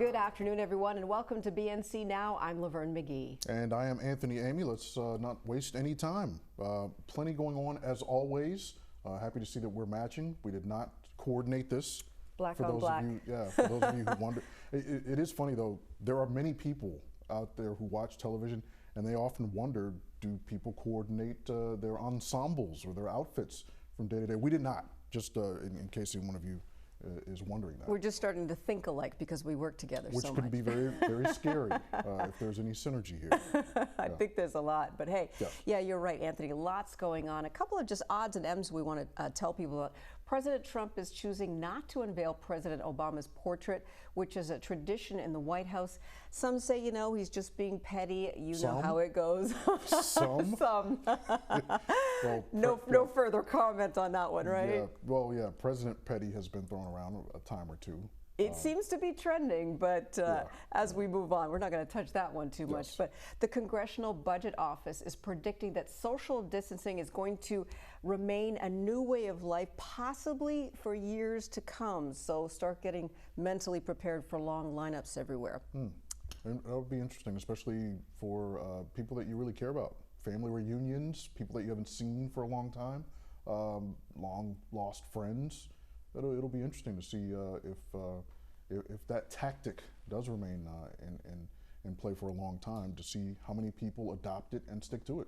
Good afternoon, everyone, and welcome to BNC Now. I'm Laverne McGee. And I am Anthony Amy. Let's not waste any time. Plenty going on as always. Happy to see that we're matching. We did not coordinate this. Black for on those black. Of you, yeah, for those of you who wonder. It is funny though, there are many people out there who watch television and they often wonder, do people coordinate their ensembles or their outfits from day to day? We did not, just in case any one of you is wondering that. We're just starting to think alike because we work together Which so can much. be very, very scary if there's any synergy here. I think there's a lot, but hey, Yeah. yeah, you're right, Anthony. Lots going on. A couple of just odds and ends we want to tell people about. President Trump is choosing not to unveil President Obama's portrait, which is a tradition in the White House. Some say, you know, he's just being petty. You know how it goes. Some? Some. Well, No further comment on that one, right? Yeah, well, yeah, President Petty has been thrown around a time or two. It seems to be trending, but as we move on, we're not going to touch that one too much. But the Congressional Budget Office is predicting that social distancing is going to remain a new way of life, possibly for years to come. So start getting mentally prepared for long lineups everywhere. And that would be interesting, especially for people that you really care about. Family reunions, people that you haven't seen for a long time, long lost friends. It'll be interesting to see if that tactic does remain in play for a long time, to see how many people adopt it and stick to it.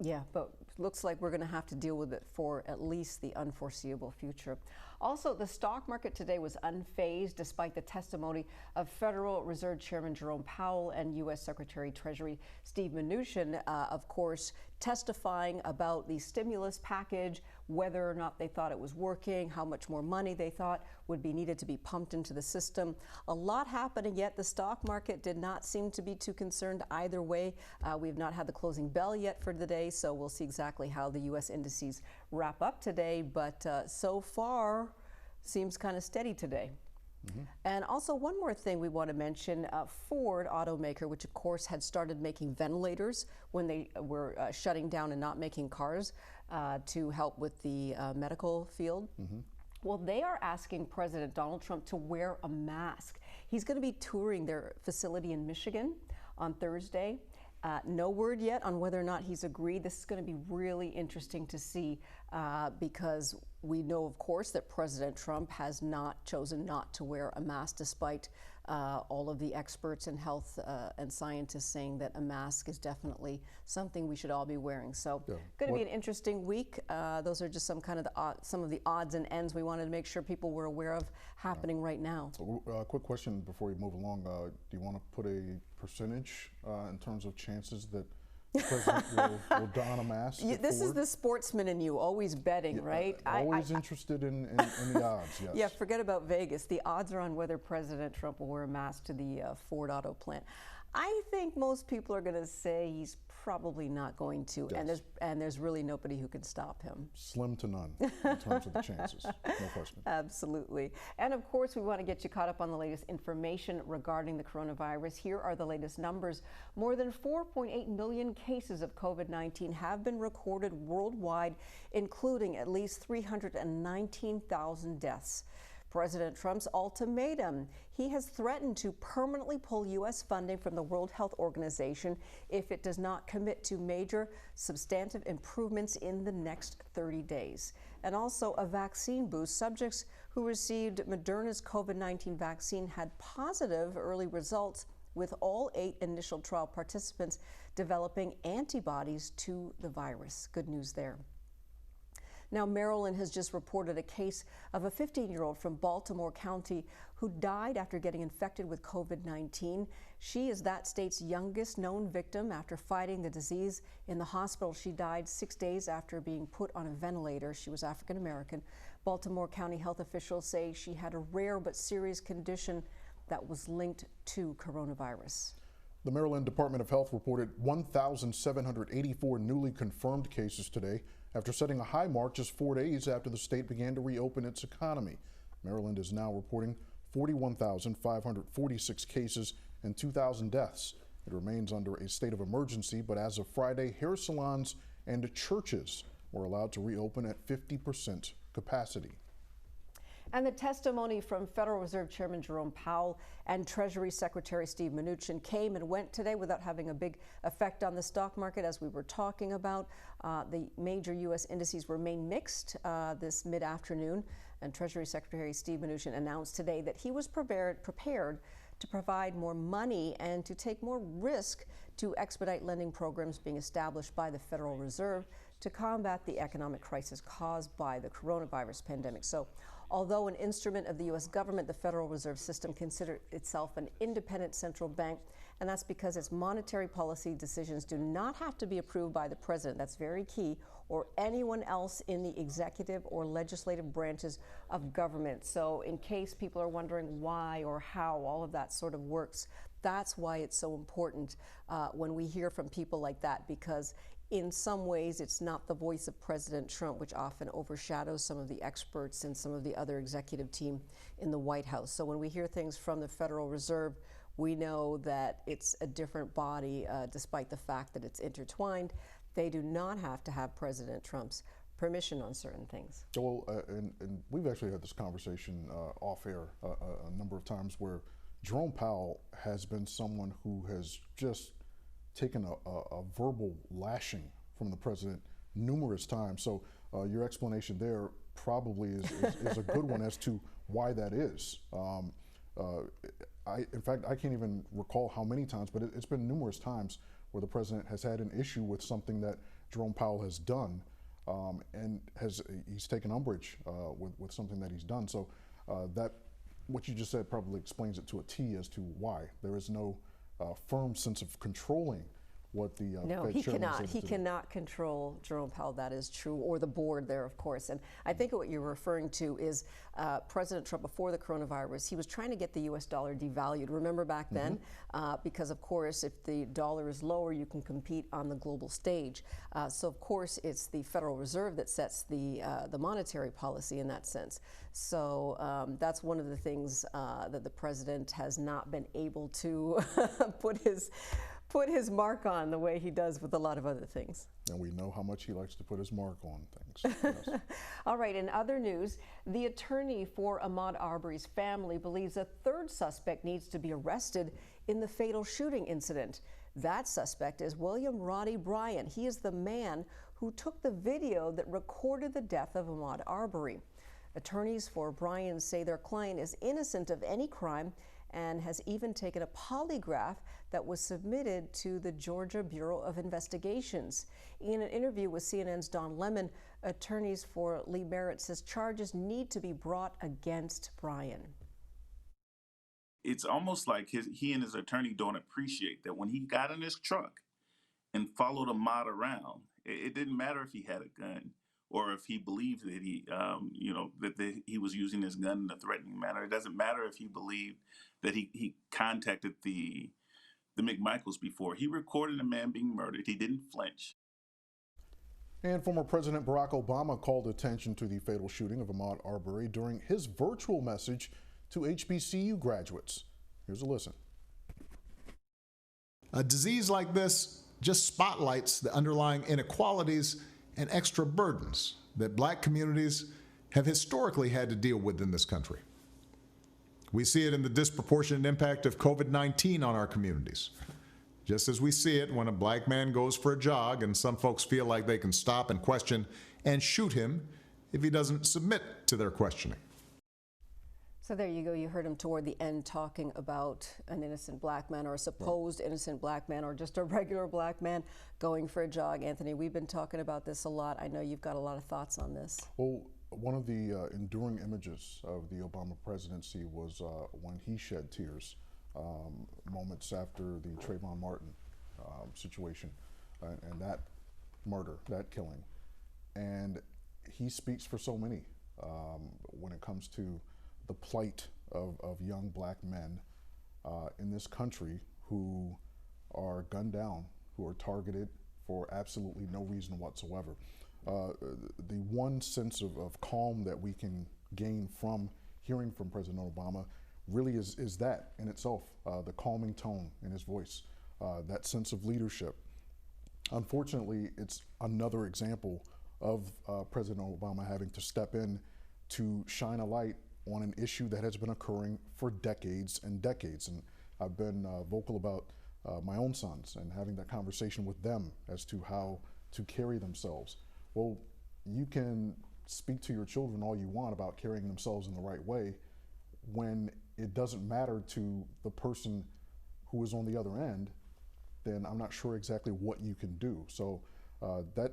Yeah, but looks like we're going to have to deal with it for at least the unforeseeable future. Also, the stock market today was unfazed despite the testimony of Federal Reserve Chairman Jerome Powell and U.S. Secretary Treasury Steve Mnuchin, of course, testifying about the stimulus package, whether or not they thought it was working, how much more money they thought would be needed to be pumped into the system. A lot happening, yet the stock market did not seem to be too concerned either way. We have not had the closing bell yet for the day, so we'll see exactly how the U.S. indices wrap up today, but so far seems kind of steady today. And also one more thing we want to mention, Ford automaker, which of course had started making ventilators when they were shutting down and not making cars to help with the medical field. Well, they are asking President Donald Trump to wear a mask. He's going to be touring their facility in Michigan on Thursday. No word yet on whether or not he's agreed. This is going to be really interesting to see because we know, of course, that President Trump has chosen not to wear a mask, despite all of the experts in health and scientists saying that a mask is definitely something we should all be wearing. So, going to be an interesting week. Those are just some of the odds and ends we wanted to make sure people were aware of happening right now. Quick question before we move along. Do you want to put a percentage in terms of chances that the president will don a mask? This is the sportsman in you, always betting, right? Always interested in the odds, yes. Yeah, forget about Vegas. The odds are on whether President Trump will wear a mask to the Ford auto plant. I think most people are going to say he's probably not going to, and there's really nobody who can stop him. Slim to none in terms of the chances, no question. Absolutely. And of course, we want to get you caught up on the latest information regarding the coronavirus. Here are the latest numbers. More than 4.8 million cases of COVID-19 have been recorded worldwide, including at least 319,000 deaths. President Trump's ultimatum. He has threatened to permanently pull U.S. funding from the World Health Organization if it does not commit to major substantive improvements in the next 30 days. And also a vaccine boost. Subjects who received Moderna's COVID-19 vaccine had positive early results, with all 8 initial trial participants developing antibodies to the virus. Good news there. Now, Maryland has just reported a case of a 15-year-old from Baltimore County who died after getting infected with COVID-19. She is that state's youngest known victim after fighting the disease in the hospital. She died 6 days after being put on a ventilator. She was African American. Baltimore County health officials say she had a rare but serious condition that was linked to coronavirus. The Maryland Department of Health reported 1,784 newly confirmed cases today, after setting a high mark just 4 days after the state began to reopen its economy. Maryland is now reporting 41,546 cases and 2,000 deaths. It remains under a state of emergency, but as of Friday, hair salons and churches were allowed to reopen at 50% capacity. And the testimony from Federal Reserve Chairman Jerome Powell and Treasury Secretary Steve Mnuchin came and went today without having a big effect on the stock market, as we were talking about. The major U.S. indices remain mixed this mid-afternoon, and Treasury Secretary Steve Mnuchin announced today that he was prepared to provide more money and to take more risk to expedite lending programs being established by the Federal Reserve to combat the economic crisis caused by the coronavirus pandemic. So, although an instrument of the U.S. government, the Federal Reserve System considers itself an independent central bank, and that's because its monetary policy decisions do not have to be approved by the president. That's very key, or anyone else in the executive or legislative branches of government. So in case people are wondering why or how all of that sort of works, that's why it's so important when we hear from people like that, because in some ways, it's not the voice of President Trump, which often overshadows some of the experts and some of the other executive team in the White House. So when we hear things from the Federal Reserve, we know that it's a different body, despite the fact that it's intertwined. They do not have to have President Trump's permission on certain things. Well, and we've actually had this conversation off air a number of times, where Jerome Powell has been someone who has just taken a verbal lashing from the president numerous times. So your explanation there probably is a good one as to why that is. In fact, I can't even recall how many times, but it's been numerous times where the president has had an issue with something that Jerome Powell has done, and he's taken umbrage with something that he's done. So that what you just said probably explains it to a T as to why there is no firm sense of controlling what the no, Fed he chairman cannot. He cannot control Jerome Powell. That is true, or the board there, of course. And I think what you're referring to is President Trump before the coronavirus. He was trying to get the U.S. dollar devalued. Remember back then, because of course, if the dollar is lower, you can compete on the global stage. So of course, it's the Federal Reserve that sets the monetary policy in that sense. So that's one of the things that the president has not been able to put his mark on the way he does with a lot of other things. And we know how much he likes to put his mark on things. Yes. All right, in other news, the attorney for Ahmaud Arbery's family believes a third suspect needs to be arrested in the fatal shooting incident. That suspect is William Roddy Bryan. He is the man who took the video that recorded the death of Ahmaud Arbery. Attorneys for Bryan say their client is innocent of any crime and has even taken a polygraph that was submitted to the Georgia Bureau of Investigations. In an interview with CNN's Don Lemon, attorneys for Lee Merritt says charges need to be brought against Bryan. It's almost like he and his attorney don't appreciate that when he got in his truck and followed Ahmaud around, it didn't matter if he had a gun or if he believed that he was using his gun in a threatening manner. It doesn't matter if he believed that he contacted the McMichaels before. He recorded a man being murdered. He didn't flinch. And former President Barack Obama called attention to the fatal shooting of Ahmaud Arbery during his virtual message to HBCU graduates. Here's a listen. A disease like this just spotlights the underlying inequalities and extra burdens that Black communities have historically had to deal with in this country. We see it in the disproportionate impact of COVID-19 on our communities, just as we see it when a Black man goes for a jog and some folks feel like they can stop and question and shoot him if he doesn't submit to their questioning. So there you go. You heard him toward the end talking about an innocent Black man, or a supposed innocent Black man, or just a regular Black man going for a jog. Anthony, we've been talking about this a lot. I know you've got a lot of thoughts on this. Well, one of the enduring images of the Obama presidency was when he shed tears moments after the Trayvon Martin situation and that murder, that killing. And he speaks for so many when it comes to the plight of young Black men in this country who are gunned down, who are targeted for absolutely no reason whatsoever. The one sense of calm that we can gain from hearing from President Obama really is that in itself, the calming tone in his voice, that sense of leadership. Unfortunately, it's another example of President Obama having to step in to shine a light on an issue that has been occurring for decades and decades. And I've been vocal about my own sons and having that conversation with them as to how to carry themselves. Well, you can speak to your children all you want about carrying themselves in the right way when it doesn't matter to the person who is on the other end, then I'm not sure exactly what you can do. So that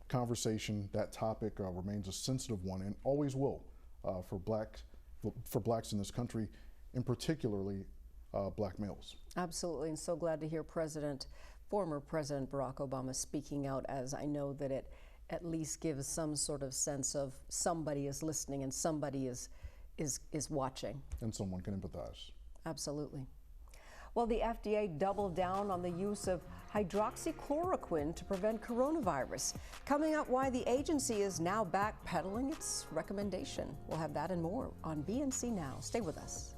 conversation, that topic remains a sensitive one and always will for blacks in this country, and particularly black males. Absolutely, and so glad to hear former President Barack Obama speaking out, as I know that it at least gives some sort of sense of somebody is listening and somebody is watching. And someone can empathize. Absolutely. Well, the FDA doubled down on the use of hydroxychloroquine to prevent coronavirus. Coming up, why the agency is now backpedaling its recommendation. We'll have that and more on Bnc Now. Stay with us.